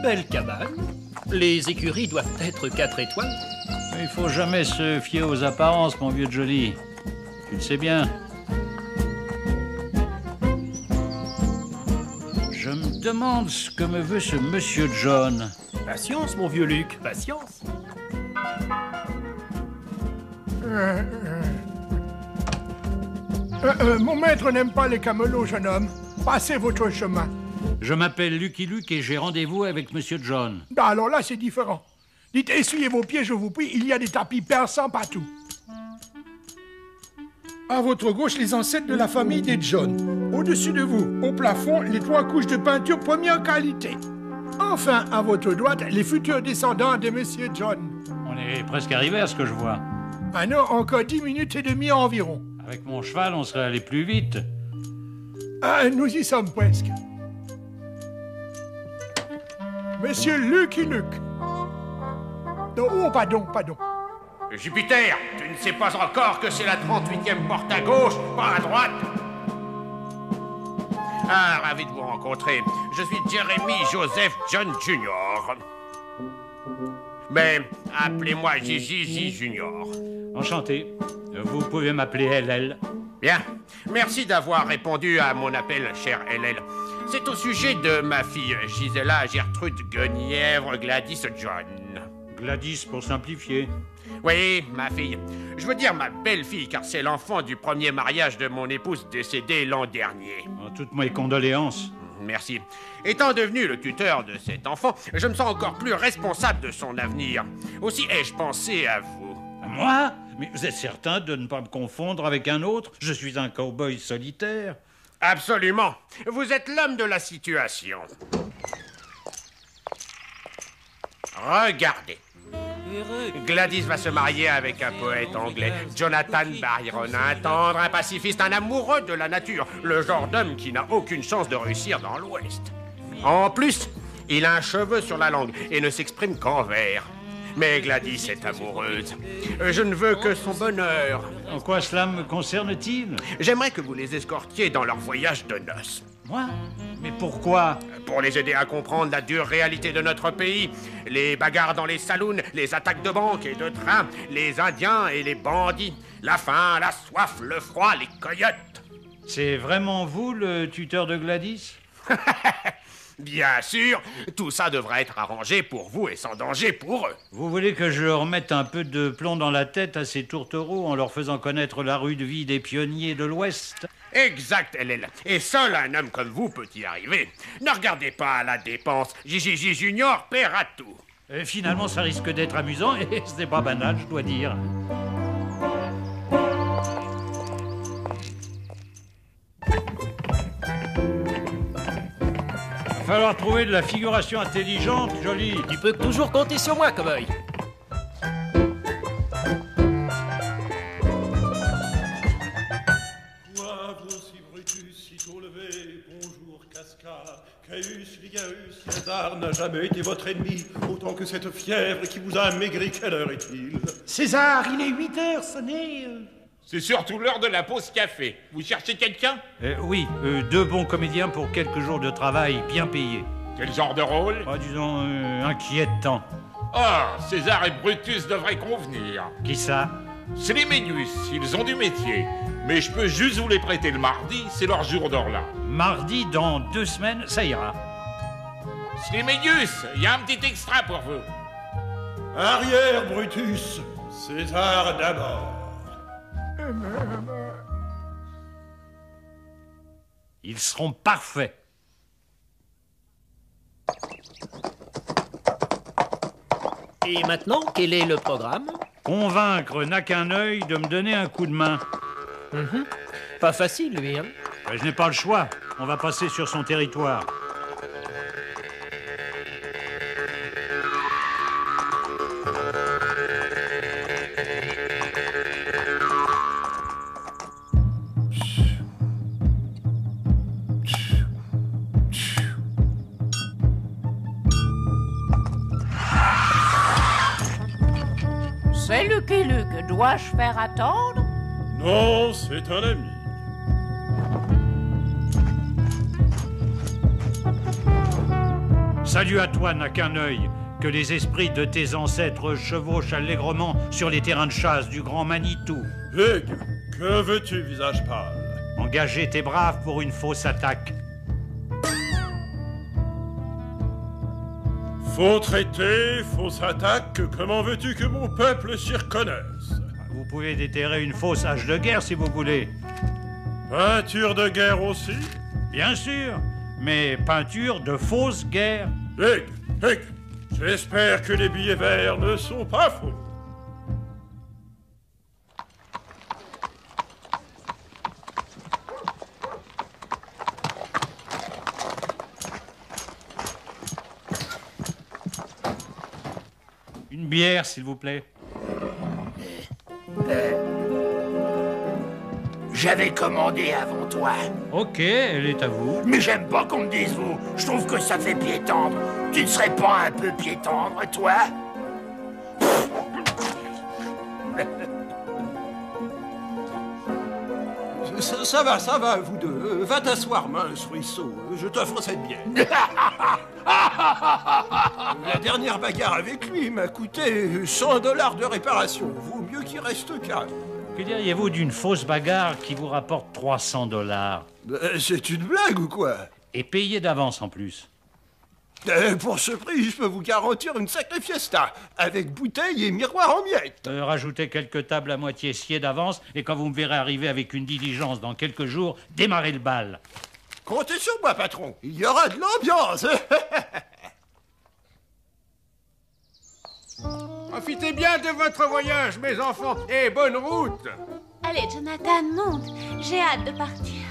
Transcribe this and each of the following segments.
belle cabane. Les écuries doivent être 4 étoiles. Il faut jamais se fier aux apparences, mon vieux Jolly. Tu le sais bien. Je me demande ce que me veut ce monsieur John. Patience, mon vieux Luc, patience. Mon maître n'aime pas les camelots, jeune homme. Passez votre chemin. Je m'appelle Lucky Luke et j'ai rendez-vous avec monsieur John. Alors là, c'est différent. Dites, essuyez vos pieds, je vous prie, il y a des tapis persans partout. À votre gauche, les ancêtres de la famille des John. Au-dessus de vous, au plafond, les 3 couches de peinture première qualité. Enfin, à votre droite, les futurs descendants de monsieur John. On est presque arrivé à ce que je vois. Ah non, encore 10 minutes et demie environ. Avec mon cheval, on serait allé plus vite. Ah, nous y sommes presque. Monsieur Lucky Luke. Oh, pardon. Jupiter, tu ne sais pas encore que c'est la 38e porte à gauche, pas à droite. Ah, ravi de vous rencontrer. Je suis Jeremy Joseph John Jr. Mais appelez-moi Gigi Junior. Enchanté. Vous pouvez m'appeler LL. Bien. Merci d'avoir répondu à mon appel, cher LL. C'est au sujet de ma fille Gisela Gertrude Guenièvre Gladys John. Gladys pour simplifier. Oui, ma fille. Je veux dire ma belle-fille, car c'est l'enfant du premier mariage de mon épouse décédée l'an dernier. Toutes mes condoléances. Merci. Étant devenu le tuteur de cet enfant, je me sens encore plus responsable de son avenir. Aussi ai-je pensé à vous. À moi? Mais vous êtes certain de ne pas me confondre avec un autre? Je suis un cow-boy solitaire. Absolument. Vous êtes l'homme de la situation. Regardez. Gladys va se marier avec un poète anglais, Jonathan Byron, un tendre, un pacifiste, un amoureux de la nature, le genre d'homme qui n'a aucune chance de réussir dans l'Ouest. En plus, il a un cheveu sur la langue et ne s'exprime qu'en vers. Mais Gladys est amoureuse. Je ne veux que son bonheur. En quoi cela me concerne-t-il? J'aimerais que vous les escortiez dans leur voyage de noces. Moi? Mais pourquoi? Pour les aider à comprendre la dure réalité de notre pays. Les bagarres dans les saloons, les attaques de banques et de trains, les Indiens et les bandits, la faim, la soif, le froid, les coyotes. C'est vraiment vous, le tuteur de Gladys? Bien sûr, tout ça devra être arrangé pour vous et sans danger pour eux. Vous voulez que je leur mette un peu de plomb dans la tête à ces tourtereaux en leur faisant connaître la rude vie des pionniers de l'Ouest? Exact, LL. Et seul un homme comme vous peut y arriver. Ne regardez pas à la dépense. Gigi Junior paiera tout. Et finalement, ça risque d'être amusant et ce n'est pas banal, je dois dire. Il va falloir trouver de la figuration intelligente, Jolly. Tu peux toujours compter sur moi, cowboy. Caius Ligaeus, César n'a jamais été votre ennemi, autant que cette fièvre qui vous a amaigri. Quelle heure est-il? César, il est 8 heures sonné. C'est surtout l'heure de la pause café. Vous cherchez quelqu'un? Oui, 2 bons comédiens pour quelques jours de travail bien payés. Quel genre de rôle? Disons, inquiétant. Ah, César et Brutus devraient convenir. Qui ça? Slimenius, ils ont du métier. Mais je peux juste vous les prêter le mardi, c'est leur jour d'or là. Mardi, dans 2 semaines, ça ira. Slimenius, il y a un petit extra pour vous. Arrière, Brutus. César d'abord. Ils seront parfaits. Et maintenant, quel est le programme? Convaincre n'a qu'un œil de me donner un coup de main. Pas facile, lui, hein? Je n'ai pas le choix. On va passer sur son territoire. C'est Lucky Luke. Dois-je faire attendre? Non, c'est un ami. Salut à toi n'a qu'un œil. Que les esprits de tes ancêtres chevauchent allègrement sur les terrains de chasse du grand Manitou. Hé, que veux-tu, visage pâle? Engager tes braves pour une fausse attaque. Faux traité, fausse attaque, comment veux-tu que mon peuple s'y reconnaisse? Vous pouvez déterrer une fausse hache de guerre si vous voulez. Peinture de guerre aussi? Bien sûr, mais peinture de fausse guerre. Hé, j'espère que les billets verts ne sont pas faux. Une bière, s'il vous plaît. J'avais commandé avant toi. Ok, elle est à vous. Mais j'aime pas qu'on me dise vous. Je trouve que ça fait pied tendre. Tu ne serais pas un peu pied tendre, toi? Ça va, vous deux. Va t'asseoir, mince ruisseau. Je t'offre cette bière. La dernière bagarre avec lui m'a coûté $100 de réparation. Vaut mieux qu'il reste calme. Que diriez-vous d'une fausse bagarre qui vous rapporte $300? C'est une blague ou quoi? Et payé d'avance en plus. Pour ce prix, je peux vous garantir une sacrée fiesta, avec bouteilles et miroirs en miettes. Rajoutez quelques tables à moitié sciées d'avance, et quand vous me verrez arriver avec une diligence dans quelques jours, démarrez le bal. Comptez sur moi, patron. Il y aura de l'ambiance. Profitez bien de votre voyage, mes enfants, et bonne route. Allez, Jonathan, monte. J'ai hâte de partir.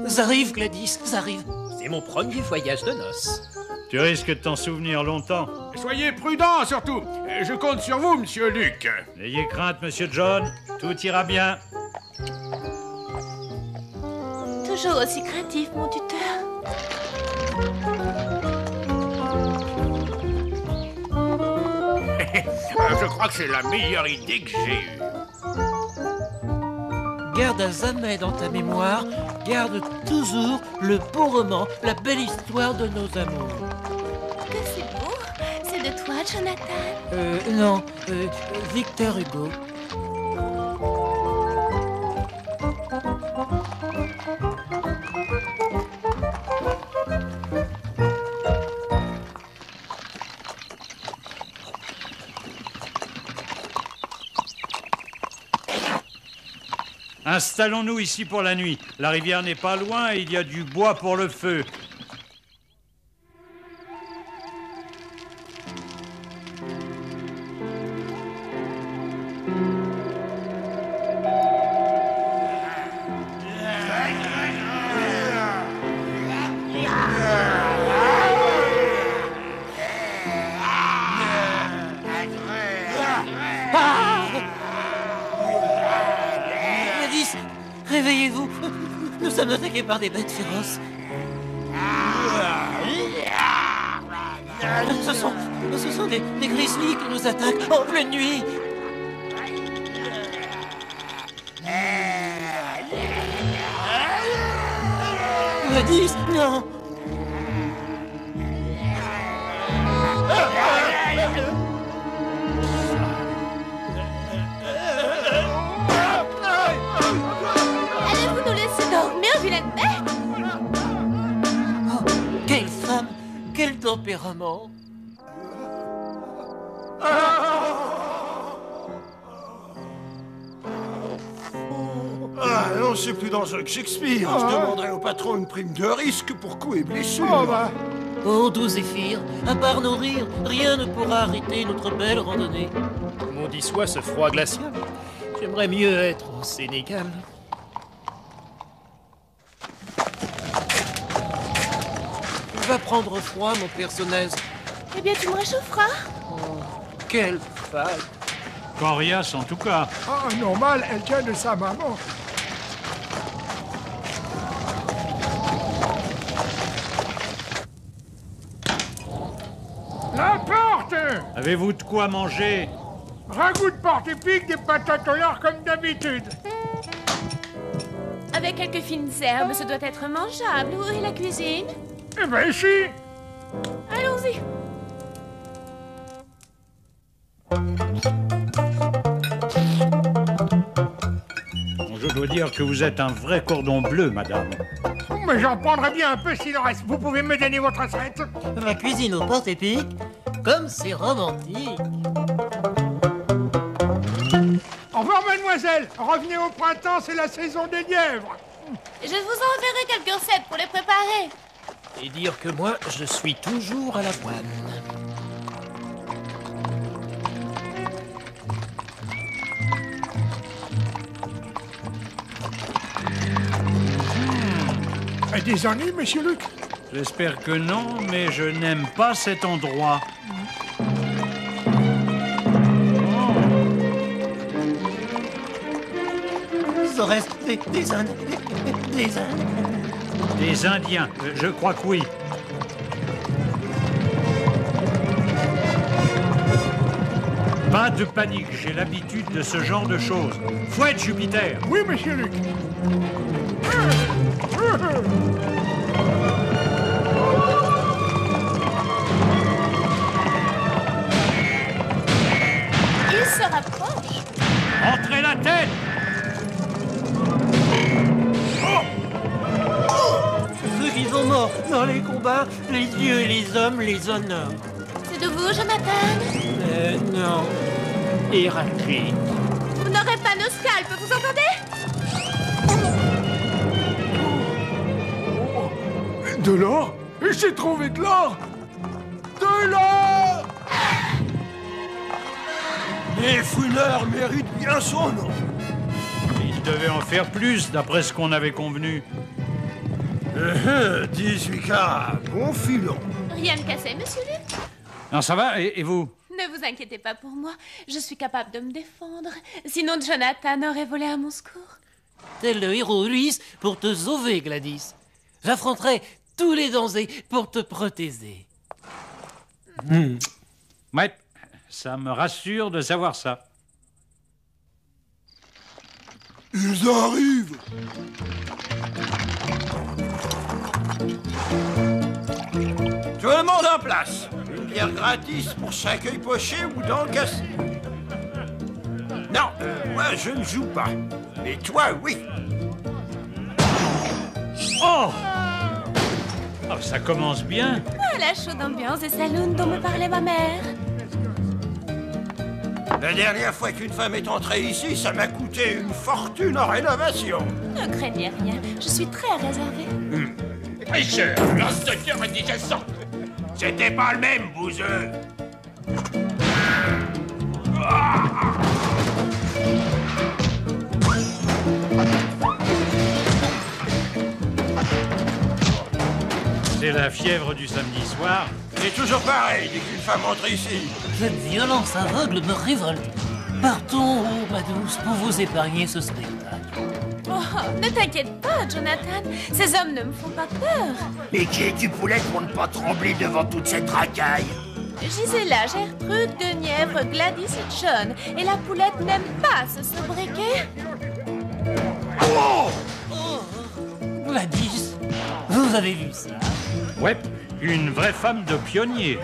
J'arrive, Gladys, j'arrive. C'est mon premier voyage de noces. Tu risques de t'en souvenir longtemps. Soyez prudents, surtout. Je compte sur vous, monsieur Luc. N'ayez crainte, monsieur John. Tout ira bien. Toujours aussi craintif, mon tuteur. Je crois que c'est la meilleure idée que j'ai eue. Garde à jamais dans ta mémoire, garde toujours le beau roman, la belle histoire de nos amours. Que c'est beau. C'est de toi, Jonathan. Non, Victor Hugo. Installons-nous ici pour la nuit. La rivière n'est pas loin et il y a du bois pour le feu. Réveillez-vous, nous sommes attaqués par des bêtes féroces. Ce sont des grizzlies qui nous attaquent en pleine nuit. Gladys, non. Allez-vous nous laisser dormir, vilaine bête? Oh, quelle femme, quel tempérament. Non, c'est plus dangereux que Shakespeare. Je demanderai au patron une prime de risque pour coups et blessures. Oh, doux Zéphyr, à part nos rires, rien ne pourra arrêter notre belle randonnée. Maudit soit ce froid glacial. J'aimerais mieux être au Sénégal. Tu vas prendre froid, mon personnage. Eh bien, tu me réchaufferas. Oh, quelle femme. Coriace en tout cas. Ah, normal, elle tient de sa maman. La porte! Avez-vous de quoi manger? Ragoût de porte épique, des patates au lard comme d'habitude. Avec quelques fines herbes, ce doit être mangeable. Où est la cuisine? Eh ben ici! Allons-y. Merci. Je dois dire que vous êtes un vrai cordon bleu, madame. Mais j'en prendrais bien un peu s'il en reste. Vous pouvez me donner votre recette? Ma cuisine aux portes épiques, comme c'est romantique. Au revoir, mademoiselle. Revenez au printemps, c'est la saison des lièvres. Je vous enverrai quelques recettes pour les préparer. Et dire que moi, je suis toujours à la poêle. Des ennuis, monsieur Luc? J'espère que non, mais je n'aime pas cet endroit. Il reste des Indiens. Des Indiens, je crois que oui. Pas de panique, j'ai l'habitude de ce genre de choses. Fouette, Jupiter! Oui, monsieur Luc. Il se rapproche. Entrez la tête! Ceux qui sont morts dans les combats, les dieux et les hommes les honorent. C'est de vous, Jonathan? Non. Héraclite. Vous n'aurez pas nos scalpes, vous entendez? De l'or? J'ai trouvé de l'or! De l'or! Les fouineurs méritent bien son nom. Il devait en faire plus, d'après ce qu'on avait convenu. 18 carats, bon filon. Rien de cassé, monsieur Luc? Non, ça va, et vous? Ne vous inquiétez pas pour moi. Je suis capable de me défendre. Sinon, Jonathan aurait volé à mon secours. Tel le héros Ulysse pour te sauver, Gladys. J'affronterai tous les dangers pour te protéger. Ouais, ça me rassure de savoir ça. Ils arrivent. Tout le monde en place. Une bière gratis pour chaque œil poché ou dent cassée. Non, moi je ne joue pas. Mais toi, oui. Oh! Oh, ça commence bien. Ah, la chaude ambiance des saloons dont me parlait ma mère. La dernière fois qu'une femme est entrée ici, ça m'a coûté une fortune en rénovation. Ne craignez rien, je suis très réservée. Tricheur, lance de cœur indigestion. C'était pas le même, bouseux. C'est la fièvre du samedi soir. C'est toujours pareil dès qu'une femme entre ici. Cette violence aveugle me révolte. Partons, oh, ma douce, pour vous épargner ce spectacle. Oh, ne t'inquiète pas, Jonathan. Ces hommes ne me font pas peur. Mais qui es-tu, poulette, pour ne pas trembler devant toute cette racaille? Gisela, Gertrude, Guenièvre, Gladys et John. Et la poulette n'aime pas ce sobriquet. Oh! Gladys, vous avez vu ça? Ouais, une vraie femme de pionnier.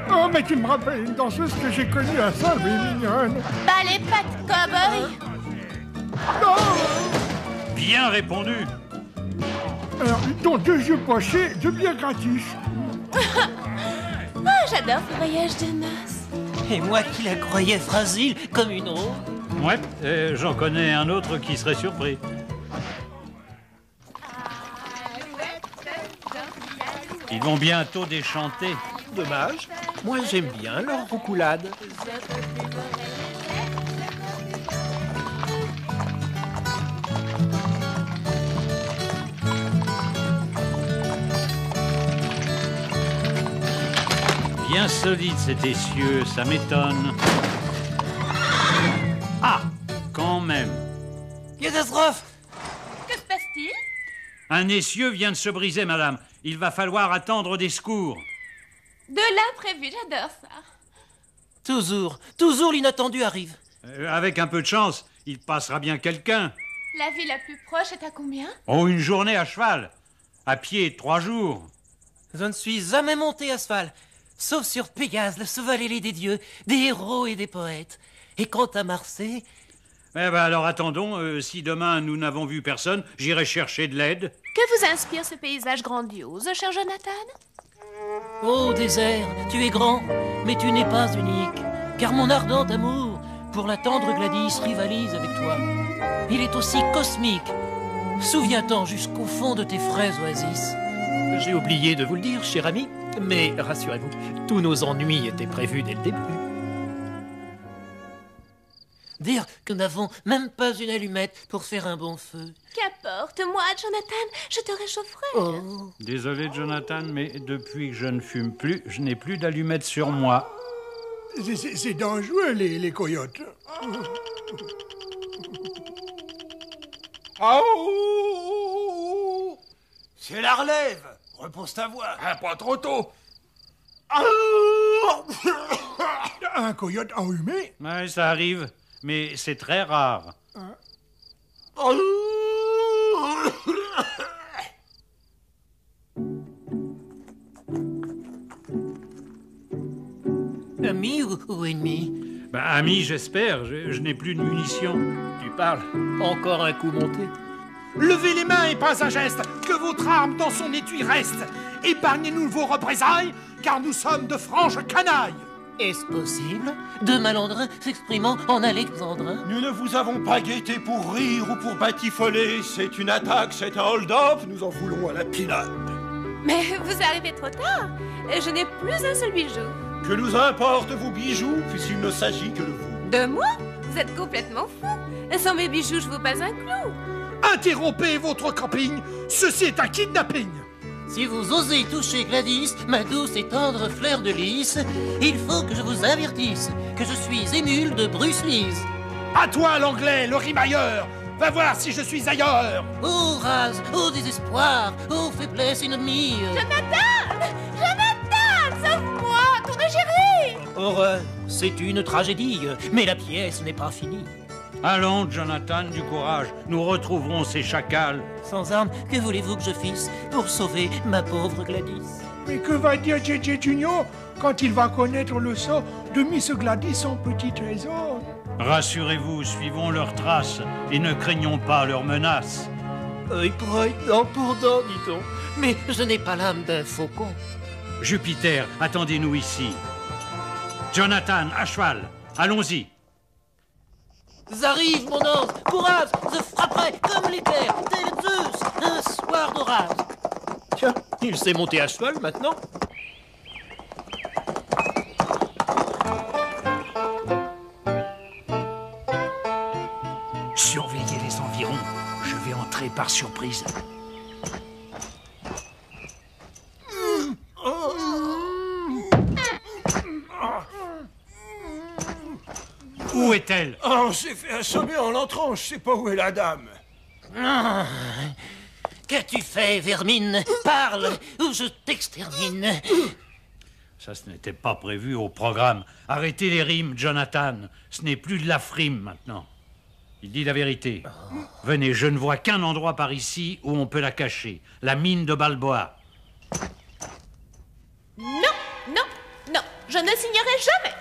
Oh, mais tu me rappelles une danseuse que j'ai connue à Saint-Louis, mignonne. Pas les pattes cow-boy. Non! Bien répondu. Alors, dont 2 yeux pochés, 2 bières gratis. Ah, j'adore ce voyage de noces. Et moi qui la croyais fragile comme une rose. Ouais, j'en connais un autre qui serait surpris. Ils vont bientôt déchanter. Dommage. Moi, j'aime bien leur roucoulade. Bien solide cet essieu, ça m'étonne. Ah, quand même. Catastrophe! Que se passe-t-il? Un essieu vient de se briser, madame. Il va falloir attendre des secours. De l'imprévu, j'adore ça. Toujours l'inattendu arrive. Avec un peu de chance, il passera bien quelqu'un. La ville la plus proche est à combien? Oh, une journée à cheval. À pied, 3 jours. Je ne suis jamais monté à cheval, sauf sur Pégase, le chevalier des dieux, des héros et des poètes. Et quant à Marseille... Eh ben alors attendons, si demain nous n'avons vu personne, j'irai chercher de l'aide. Que vous inspire ce paysage grandiose, cher Jonathan? Ô désert, tu es grand, mais tu n'es pas unique, car mon ardent amour pour la tendre Gladys rivalise avec toi. Il est aussi cosmique. Souviens-t'en jusqu'au fond de tes fraises oasis. J'ai oublié de vous le dire, cher ami, mais rassurez-vous, tous nos ennuis étaient prévus dès le début. Dire que nous n'avons même pas une allumette pour faire un bon feu. Qu'importe, moi, Jonathan, je te réchaufferai. Oh. Désolé, Jonathan, mais depuis que je ne fume plus, je n'ai plus d'allumettes sur moi. C'est dangereux, les coyotes. Oh, c'est la relève. Repose ta voix. Ah, pas trop tôt. Un coyote enrhumé? Ouais, ça arrive, mais c'est très rare. Ami ou ennemi? Ben, ami, j'espère. Je n'ai plus de munitions. Tu parles? Encore un coup monté? Levez les mains et pas un geste, que votre arme dans son étui reste. Épargnez-nous vos représailles, car nous sommes de franches canailles. Est-ce possible? Deux malandrins s'exprimant en alexandrin? Nous ne vous avons pas guetté pour rire ou pour batifoler. C'est une attaque, c'est un hold-up, nous en voulons à la pin-up. Mais vous arrivez trop tard. Je n'ai plus un seul bijou. Que nous importe vos bijoux, puisqu'il ne s'agit que de vous. De moi? Vous êtes complètement fou. Sans mes bijoux, je vous passe un clou. Interrompez votre camping, ceci est un kidnapping. Si vous osez toucher Gladys, ma douce et tendre fleur de lys, il faut que je vous avertisse que je suis émule de Bruce Lee. À toi, l'anglais, le rimailleur. Va voir si je suis ailleurs. Ô rage, ô désespoir, ô faiblesse ennemie. Jonathan! Jonathan! Sauve-moi, ton égérie! Horreur, c'est une tragédie, mais la pièce n'est pas finie. Allons, Jonathan, du courage. Nous retrouverons ces chacals. Sans armes, que voulez-vous que je fisse pour sauver ma pauvre Gladys? Mais que va dire J.J. Junior quand il va connaître le sort de Miss Gladys, son petit trésor? Rassurez-vous, suivons leurs traces et ne craignons pas leurs menaces. Œil pour œil, dent pour dent, dit-on. Mais je n'ai pas l'âme d'un faucon. Jupiter, attendez-nous ici. Jonathan, à cheval. Allons-y. J'arrive, mon ange. Courage, je frapperai comme l'éclair, tel Zeus, un soir d'orage. Tiens, il s'est monté à cheval maintenant. Surveillez les environs, je vais entrer par surprise. Où est-elle? Ah, on s'est fait assommer en entrant, je sais pas où est la dame. Qu'as-tu fait, vermine? Parle, ou je t'extermine. Ça, ce n'était pas prévu au programme. Arrêtez les rimes, Jonathan. Ce n'est plus de la frime, maintenant. Il dit la vérité. Venez, je ne vois qu'un endroit par ici où on peut la cacher. La mine de Balboa. Non, non, non, je ne signerai jamais.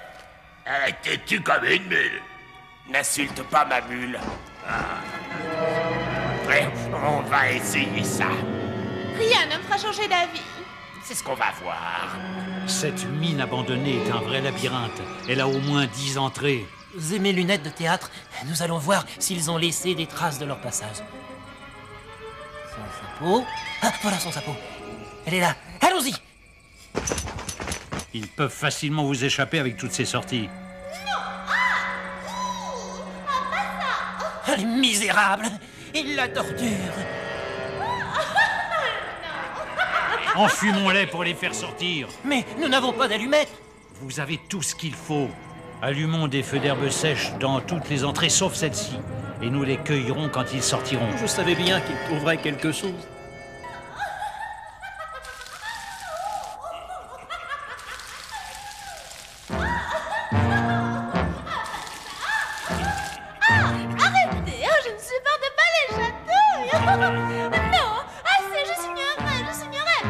T'es-tu comme une mule? N'insulte pas ma mule. Ouais, on va essayer ça. Rien ne me fera changer d'avis. C'est ce qu'on va voir. Cette mine abandonnée est un vrai labyrinthe. Elle a au moins 10 entrées. Vous aimez lunettes de théâtre? Nous allons voir s'ils ont laissé des traces de leur passage. Son sapot. Ah, voilà son sapot. Elle est là. Allons-y. Ils peuvent facilement vous échapper avec toutes ces sorties. Ah, les misérables. Ils la torturent. Enfumons-les pour les faire sortir. Mais nous n'avons pas d'allumettes. Vous avez tout ce qu'il faut. Allumons des feux d'herbe sèche dans toutes les entrées sauf celle-ci. Et nous les cueillerons quand ils sortiront. Je savais bien qu'ils trouveraient quelque chose. Arrêtez, je ne supporte pas les chatouilles. Non, assez, je signerai, je signerai.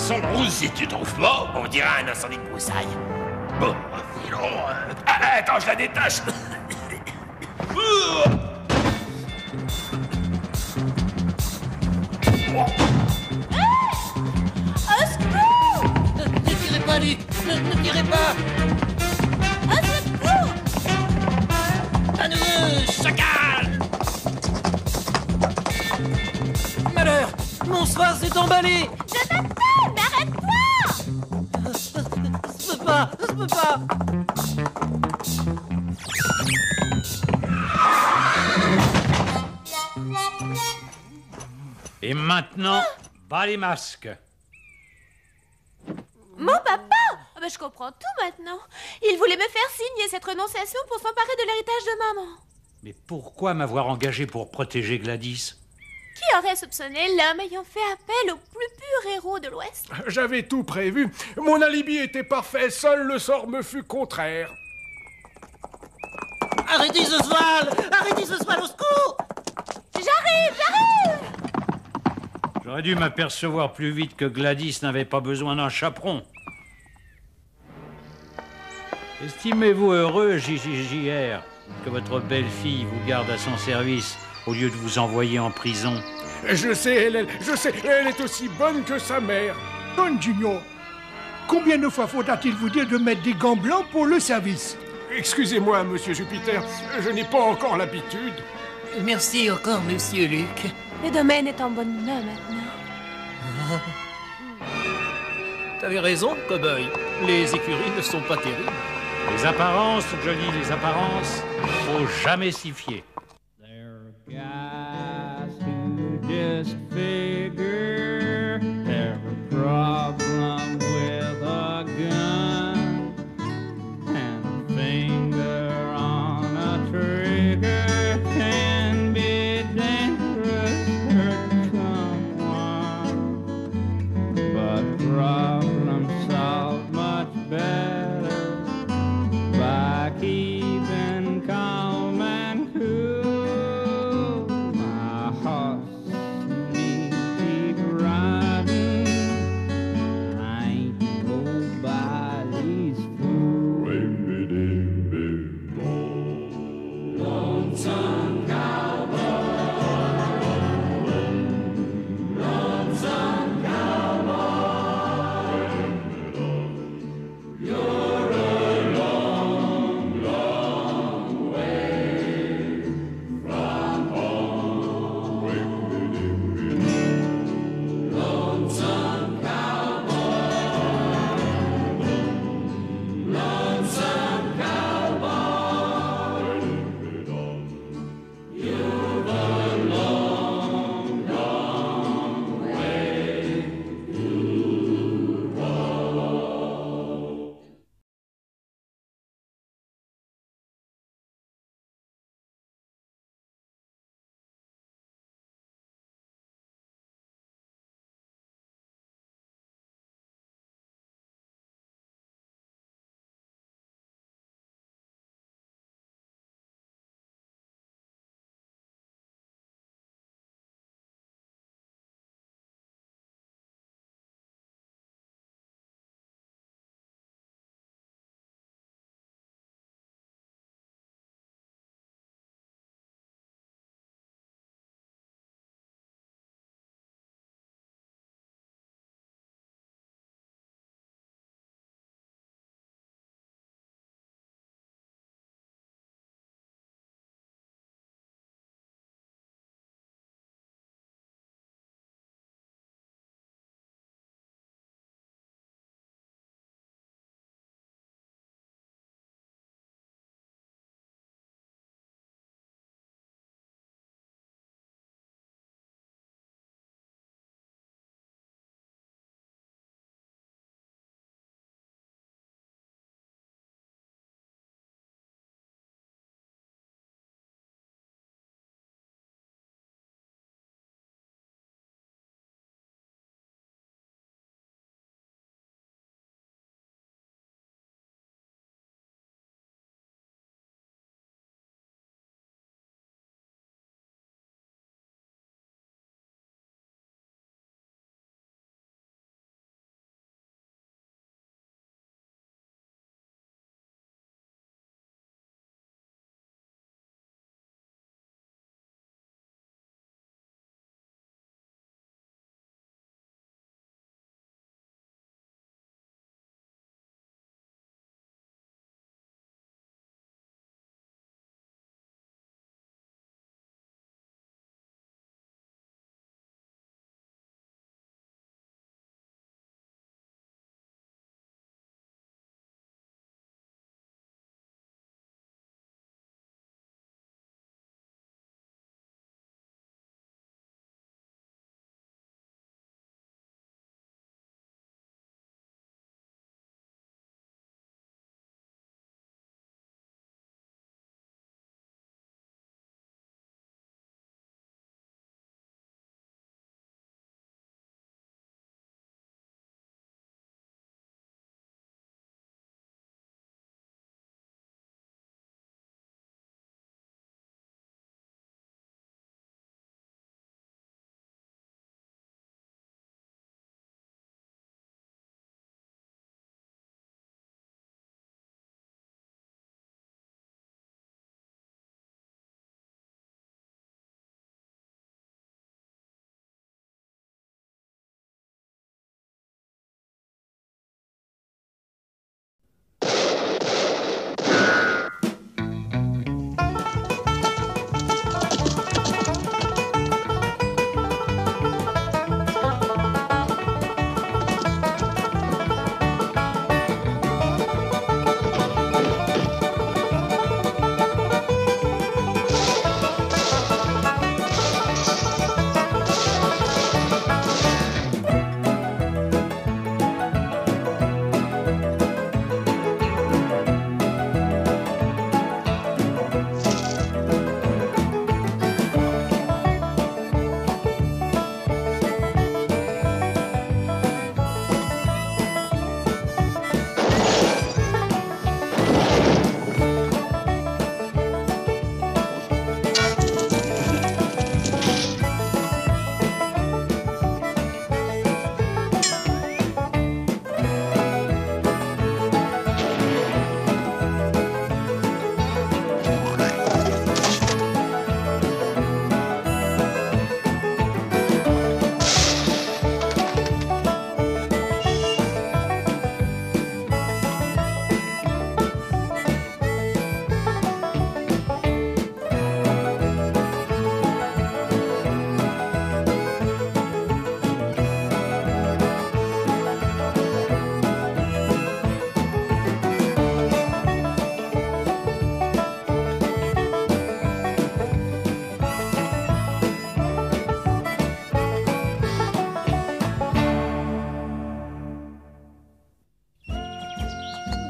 sent le roussi, tu trouves pas? On dirait un incendie de broussailles. Bon, filons. Attends, je la détache. Au secours! Ne tirez pas, lui! Ne tirez pas! Au secours! À nous, chacal! Malheur! Mon sphase est emballé! Jonathan, mais arrête-toi! Je peux pas! Je peux pas! Et maintenant, bas les masques. Mon papa! Ah ben, je comprends tout maintenant. Il voulait me faire signer cette renonciation pour s'emparer de l'héritage de maman. Mais pourquoi m'avoir engagé pour protéger Gladys? Qui aurait soupçonné l'homme ayant fait appel au plus pur héros de l'Ouest? J'avais tout prévu. Mon alibi était parfait, seul le sort me fut contraire. Arrêtez ce cheval! Arrêtez ce cheval, au secours! J'arrive! J'aurais dû m'apercevoir plus vite que Gladys n'avait pas besoin d'un chaperon. Estimez-vous heureux, JJR, que votre belle-fille vous garde à son service au lieu de vous envoyer en prison? Je sais, elle est aussi bonne que sa mère. Don Junior, combien de fois faudra-t-il vous dire de mettre des gants blancs pour le service? Excusez-moi, monsieur Jupiter, je n'ai pas encore l'habitude. Merci encore, monsieur Luc. Le domaine est en bonne main maintenant. T'avais raison, cow-boy. Les écuries ne sont pas terribles. Les apparences, Johnny, les apparences, faut jamais s'y fier. Just figure there's a problem with a gun and a finger on a trigger can be dangerous to someone, but problems solved much better by keeping calm and cool.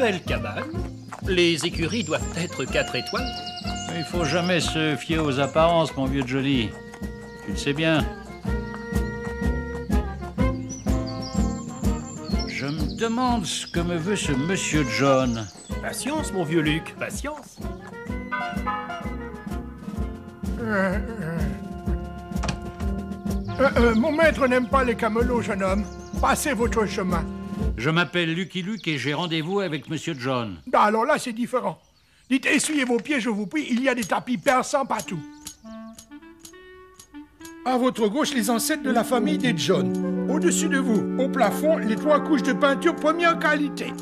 belle cabane. Les écuries doivent être 4 étoiles. Il faut jamais se fier aux apparences, mon vieux Jolly. Tu le sais bien. Je me demande ce que me veut ce monsieur John. Patience, mon vieux Luc, patience. Mon maître n'aime pas les camelots, jeune homme. Passez votre chemin. Je m'appelle Lucky Luke et j'ai rendez-vous avec monsieur John. Ah, alors là, c'est différent. Dites, essuyez vos pieds, je vous prie, il y a des tapis persans partout. À votre gauche, les ancêtres de la famille des John. Au-dessus de vous, au plafond, les 3 couches de peinture première qualité.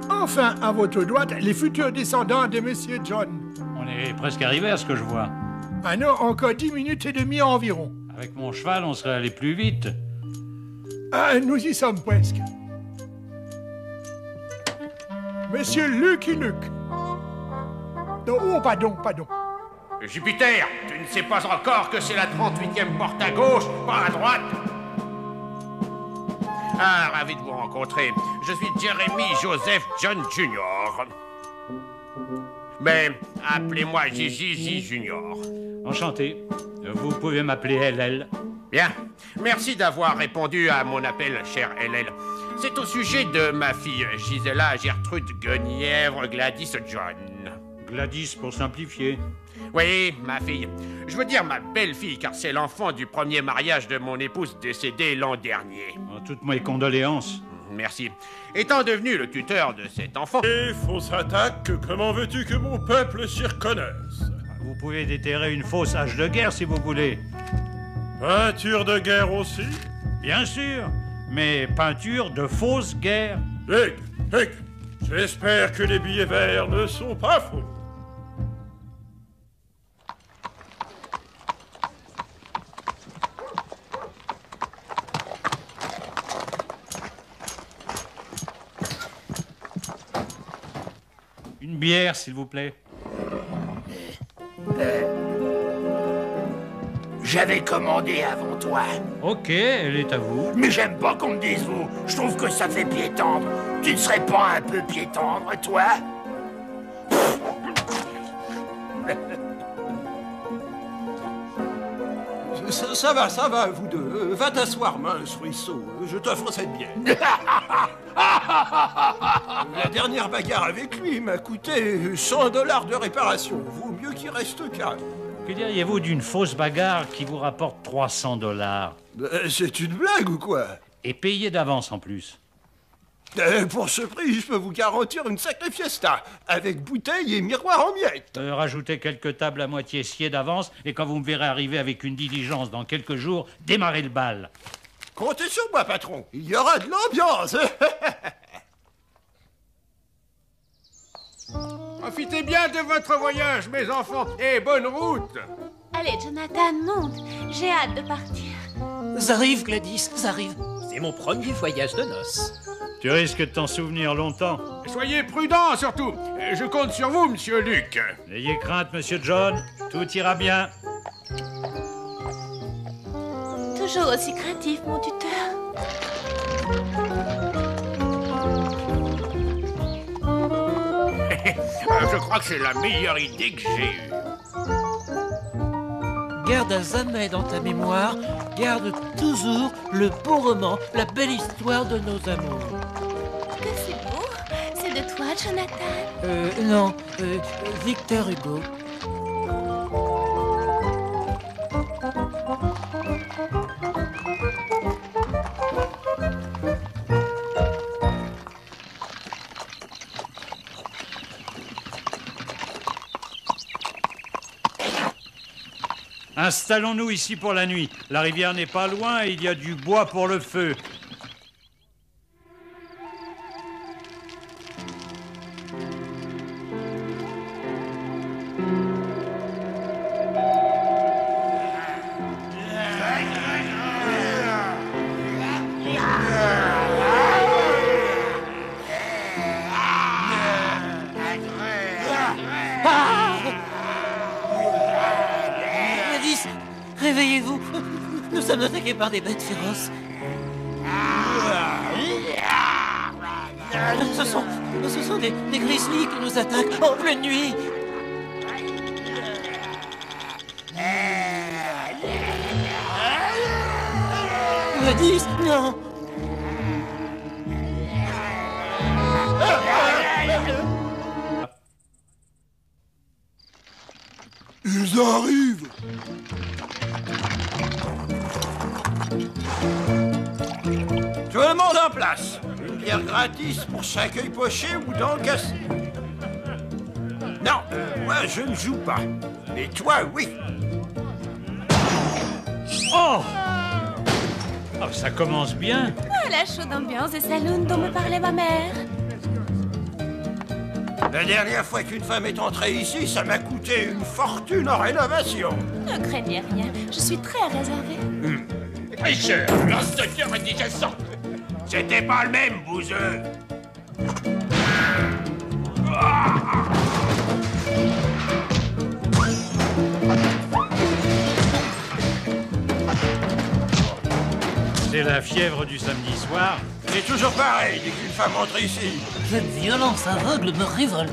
Enfin, à votre droite, les futurs descendants de monsieur John. On est presque arrivé à ce que je vois. Ah non, encore 10 minutes et demie environ. Avec mon cheval, on serait allé plus vite. Ah, nous y sommes presque. Monsieur Lucky Luke. Oh, pardon. Jupiter, tu ne sais pas encore que c'est la 38e porte à gauche, pas à droite. Ah, ravi de vous rencontrer. Je suis Jeremy Joseph John Jr. Mais appelez-moi Gigi Junior. Enchanté. Vous pouvez m'appeler LL. Bien. Merci d'avoir répondu à mon appel, cher LL. C'est au sujet de ma fille Gisela Gertrude Guenièvre Gladys John. Gladys, pour simplifier. Oui, ma fille. Je veux dire ma belle-fille, car c'est l'enfant du premier mariage de mon épouse décédée l'an dernier. Toutes mes condoléances. Merci. Étant devenu le tuteur de cet enfant... Et fausse attaque, comment veux-tu que mon peuple s'y reconnaisse? Vous pouvez déterrer une fausse hache de guerre si vous voulez. Peinture de guerre aussi? Bien sûr, mais peinture de fausse guerre. Hic, j'espère que les billets verts ne sont pas faux. Une bière, s'il vous plaît. J'avais commandé avant toi. Ok, elle est à vous. Mais j'aime pas qu'on me dise vous. Je trouve que ça fait pied tendre. Tu ne serais pas un peu pied tendre, toi? Ça va, vous deux. Va t'asseoir, mince ruisseau. Je t'offre cette bière. La dernière bagarre avec lui m'a coûté $100 de réparation. Vaut mieux qu'il reste calme. Que diriez-vous d'une fausse bagarre qui vous rapporte $300? C'est une blague ou quoi? Et payé d'avance en plus. Pour ce prix, je peux vous garantir une sacrée fiesta, avec bouteilles et miroirs en miettes. Rajoutez quelques tables à moitié sciées d'avance, et quand vous me verrez arriver avec une diligence dans quelques jours, démarrez le bal. Comptez sur moi, patron. Il y aura de l'ambiance. Profitez bien de votre voyage, mes enfants, et bonne route. Allez, Jonathan, monte. J'ai hâte de partir. J'arrive, Gladys, j'arrive. C'est mon premier voyage de noces. Tu risques de t'en souvenir longtemps. Soyez prudents, surtout. Je compte sur vous, monsieur Luc. N'ayez crainte, monsieur John. Tout ira bien. Toujours aussi craintif, mon tuteur. Je crois que c'est la meilleure idée que j'ai eue. Garde à jamais dans ta mémoire, garde toujours le beau roman, la belle histoire de nos amours. Que c'est beau. C'est de toi, Jonathan? Non, Victor Hugo. Installons-nous ici pour la nuit. La rivière n'est pas loin et il y a du bois pour le feu. Réveillez-vous. Nous sommes attaqués par des bêtes féroces. Ce sont Ce sont des grizzlies qui nous attaquent en pleine nuit. Gladys, non. Ils arrivent. Tout le monde en place. Une bière gratis pour chaque œil poché ou dent cassée. Non, moi je ne joue pas. Mais toi, oui. Oh! Oh, ça commence bien. Ah, la chaude ambiance des saloons dont me parlait ma mère. La dernière fois qu'une femme est entrée ici, ça m'a coûté une fortune en rénovation. Ne craignez rien, je suis très réservée. Tricheur, l'inspecteur indigestion. C'était pas le même, bouseux. C'est la fièvre du samedi soir. C'est toujours pareil dès qu'une femme entre ici. Cette violence aveugle me révolte.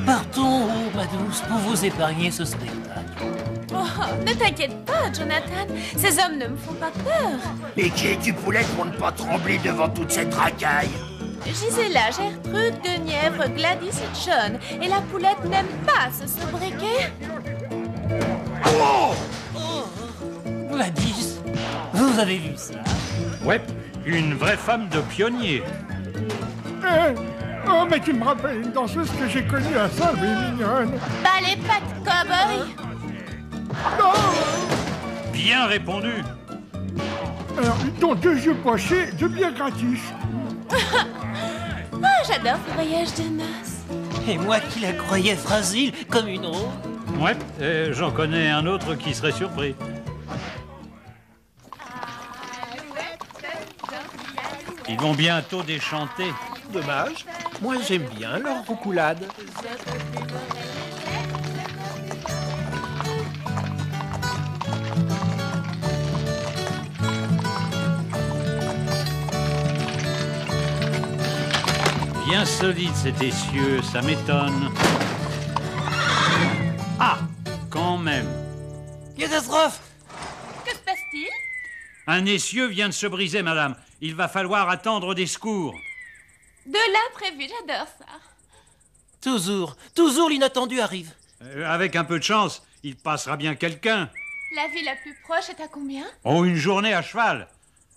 Partons, oh, ma douce, pour vous épargner ce spectacle. Oh, ne t'inquiète pas, Jonathan. Ces hommes ne me font pas peur. Mais qui es-tu, Poulette, pour ne pas trembler devant toute cette racaille? Gisela, Gertrude, Guenièvre, Gladys et John. Et la Poulette n'aime pas ce sobriquet. Oh! Gladys, vous avez vu ça? Ouais, une vraie femme de pionnier. Oh, mais tu me rappelles une danseuse que j'ai connue à ça, mais mignonne. Bah, les pattes cow-boy. Bien répondu. Alors, dont 2 yeux pochés, 2 bières gratis. Ah, j'adore ce voyage de noces. Et moi qui la croyais fragile comme une autre. Ouais, j'en connais un autre qui serait surpris. Ils vont bientôt déchanter. Dommage. Moi, j'aime bien leur roucoulade. Bien solide cet essieu, ça m'étonne. Ah, quand même. Catastrophe! Que se passe-t-il? Un essieu vient de se briser, madame. Il va falloir attendre des secours. De l'imprévu, j'adore ça. Toujours l'inattendu arrive. Avec un peu de chance, il passera bien quelqu'un. La ville la plus proche est à combien? Oh, une journée à cheval.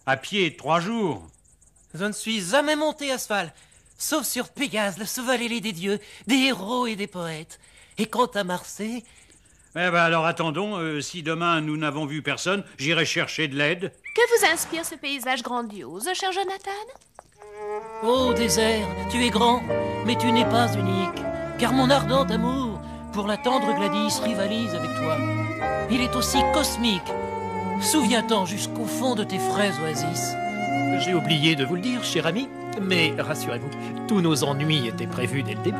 À pied, 3 jours. Je ne suis jamais monté à cheval, sauf sur Pégase, le chevalier des dieux, des héros et des poètes. Et quant à Marseille... Eh ben alors attendons, si demain nous n'avons vu personne, j'irai chercher de l'aide. Que vous inspire ce paysage grandiose, cher Jonathan? Ô désert, tu es grand, mais tu n'es pas unique, car mon ardent amour pour la tendre Gladys rivalise avec toi. Il est aussi cosmique. Souviens-t'en jusqu'au fond de tes fraises oasis. J'ai oublié de vous le dire, cher ami, mais rassurez-vous, tous nos ennuis étaient prévus dès le début.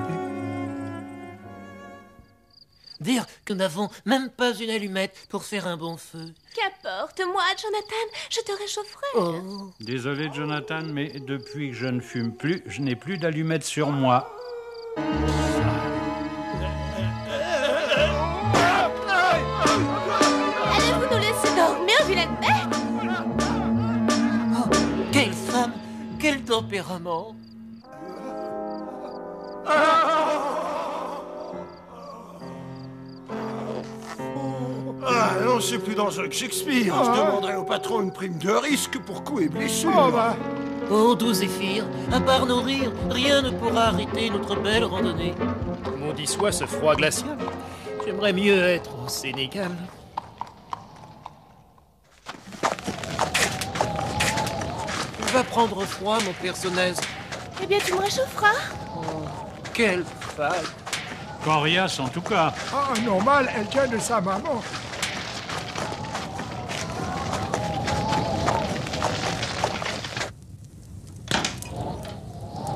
Dire que nous n'avons même pas une allumette pour faire un bon feu. Qu'importe, moi, Jonathan, je te réchaufferai. Oh. Désolé, Jonathan, mais depuis que je ne fume plus, je n'ai plus d'allumettes sur moi. Allez-vous nous laisser dormir, vilaine bête? Oh, quelle femme, quel tempérament. Ah non, c'est plus dangereux que Shakespeare. Je demanderai au patron une prime de risque pour coups et blessures. Oh, bah. Oh, doux Zéphyr, à part nos rires, rien ne pourra arrêter notre belle randonnée. Maudit soit ce froid glacial. J'aimerais mieux être au Sénégal. Tu vas prendre froid, mon personnage. Eh bien, tu me réchaufferas. Oh, quelle femme. Coriace, en tout cas. Ah, normal, elle tient de sa maman.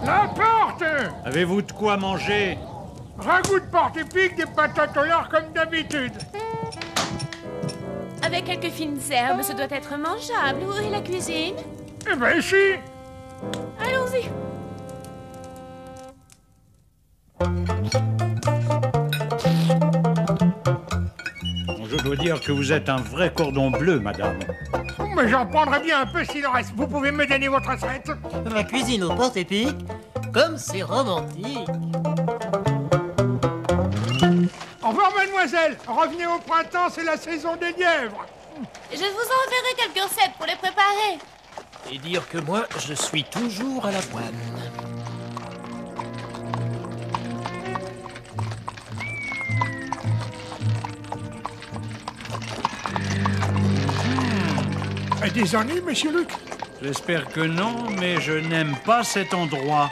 La porte! Avez-vous de quoi manger? Ragoût de porte épique, des patates au lard comme d'habitude. Avec quelques fines herbes, ce doit être mangeable. Où est la cuisine? Eh ben, ici. Allons-y. Je dois dire que vous êtes un vrai cordon bleu, madame. Mais j'en prendrais bien un peu s'il en reste. Vous pouvez me donner votre recette? Ma cuisine aux portes épiques, comme c'est romantique. Au revoir, mademoiselle. Revenez au printemps, c'est la saison des lièvres. Je vous enverrai quelques recettes pour les préparer. Et dire que moi, je suis toujours à l'avoine. Des ennuis, monsieur Luc? J'espère que non, mais je n'aime pas cet endroit.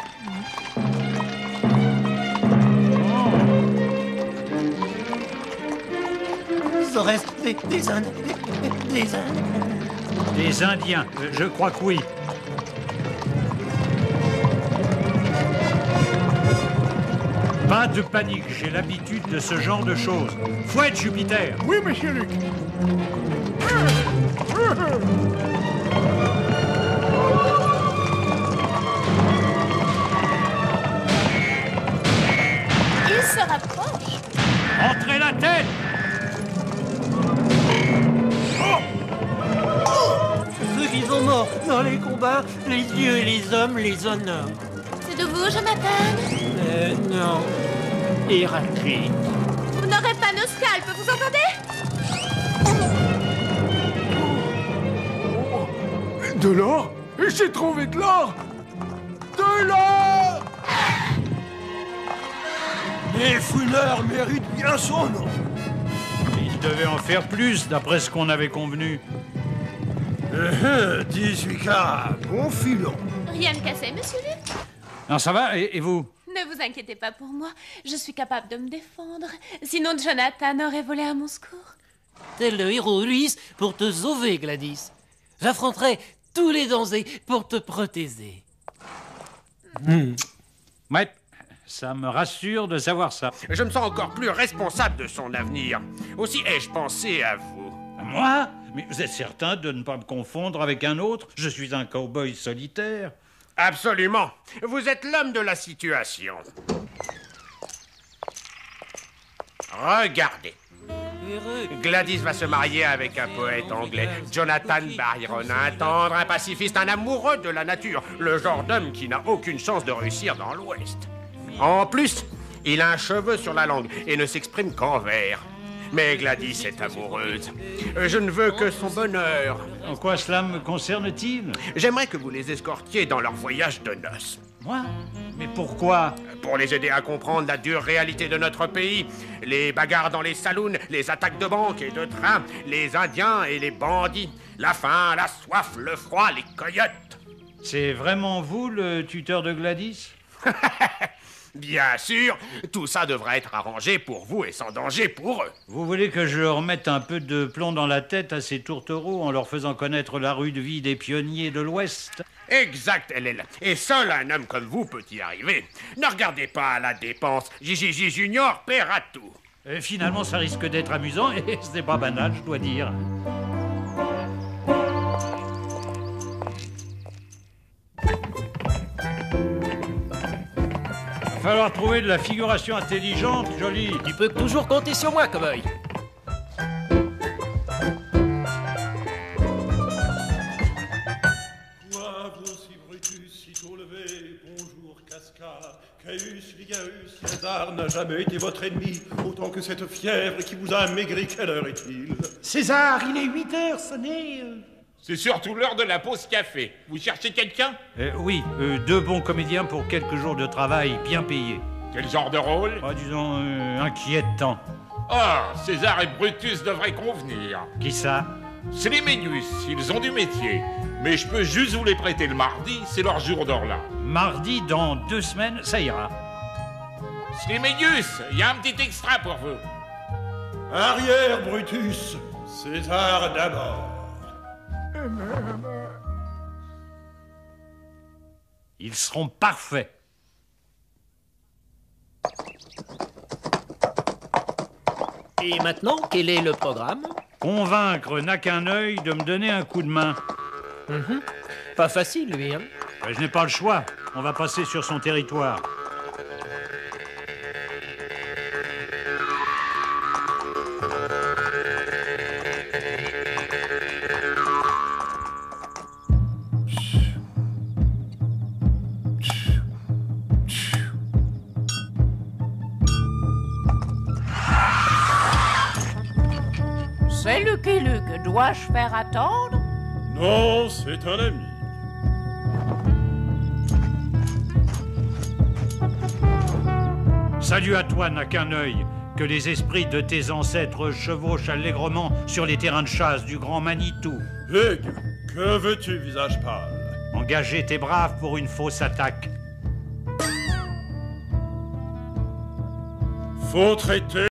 Ça reste des Indes. Des Indes. Des Indiens, je crois que oui. Pas de panique, j'ai l'habitude de ce genre de choses. Fouette, Jupiter! Oui, monsieur Luc. Il se rapproche. Entrez la tête! Ceux qui sont morts dans les combats, les dieux et les hommes les honorent. C'est de vous, Jonathan? Non. Héraclite. Vous n'aurez pas nos scalpes, vous entendez? De l'or? J'ai trouvé de l'or! De l'or! Les fouineurs méritent bien son nom. Il devait en faire plus, d'après ce qu'on avait convenu. 18 carats, bon filon. Rien de cassé, monsieur Luc? Non, ça va, et vous? Ne vous inquiétez pas pour moi, je suis capable de me défendre. Sinon, Jonathan aurait volé à mon secours. Tel le héros Ulysse pour te sauver, Gladys. J'affronterai tous les dangers pour te protéger. Ouais, ça me rassure de savoir ça. Je me sens encore plus responsable de son avenir. Aussi ai-je pensé à vous. Moi? Mais vous êtes certain de ne pas me confondre avec un autre? Je suis un cow-boy solitaire. Absolument. Vous êtes l'homme de la situation. Regardez. Gladys va se marier avec un poète anglais, Jonathan Byron, un tendre, un pacifiste, un amoureux de la nature, le genre d'homme qui n'a aucune chance de réussir dans l'Ouest. En plus, il a un cheveu sur la langue et ne s'exprime qu'en vers. Mais Gladys est amoureuse. Je ne veux que son bonheur. En quoi cela me concerne-t-il? J'aimerais que vous les escortiez dans leur voyage de noces. Moi? Mais pourquoi? Pour les aider à comprendre la dure réalité de notre pays. Les bagarres dans les saloons, les attaques de banques et de trains, les Indiens et les bandits, la faim, la soif, le froid, les coyotes. C'est vraiment vous, le tuteur de Gladys? Bien sûr, tout ça devrait être arrangé pour vous et sans danger pour eux. Vous voulez que je leur mette un peu de plomb dans la tête à ces tourtereaux en leur faisant connaître la rude vie des pionniers de l'Ouest? Exact, Hélène. Et seul un homme comme vous peut y arriver. Ne regardez pas à la dépense. J.J. Junior paiera tout. Et finalement, ça risque d'être amusant et ce n'est pas banal, je dois dire. Il va falloir trouver de la figuration intelligente, jolie. Tu peux toujours compter sur moi, cowboy. Caius, Ligaeus, César n'a jamais été votre ennemi, autant que cette fièvre qui vous a amaigri. Quelle heure est-il? César, il est 8 heures sonné. C'est surtout l'heure de la pause café. Vous cherchez quelqu'un? Oui, 2 bons comédiens pour quelques jours de travail bien payés. Quel genre de rôle? Disons, inquiétant. Ah, César et Brutus devraient convenir. Qui ça? Sléménius, ils ont du métier. Mais je peux juste vous les prêter le mardi, c'est leur jour d'or là. Mardi, dans 2 semaines, ça ira. Sléménius, il y a un petit extra pour vous. Arrière, Brutus. César d'abord. Ils seront parfaits. Et maintenant, quel est le programme? Convaincre n'a qu'un œil de me donner un coup de main. Pas facile, lui, hein? Je n'ai pas le choix. On va passer sur son territoire. que dois-je faire attendre? Non, c'est un ami. Salut à toi, n'a qu'un œil, que les esprits de tes ancêtres chevauchent allègrement sur les terrains de chasse du grand Manitou. Hug, que veux-tu, visage pâle? Engager tes braves pour une fausse attaque. Faut traiter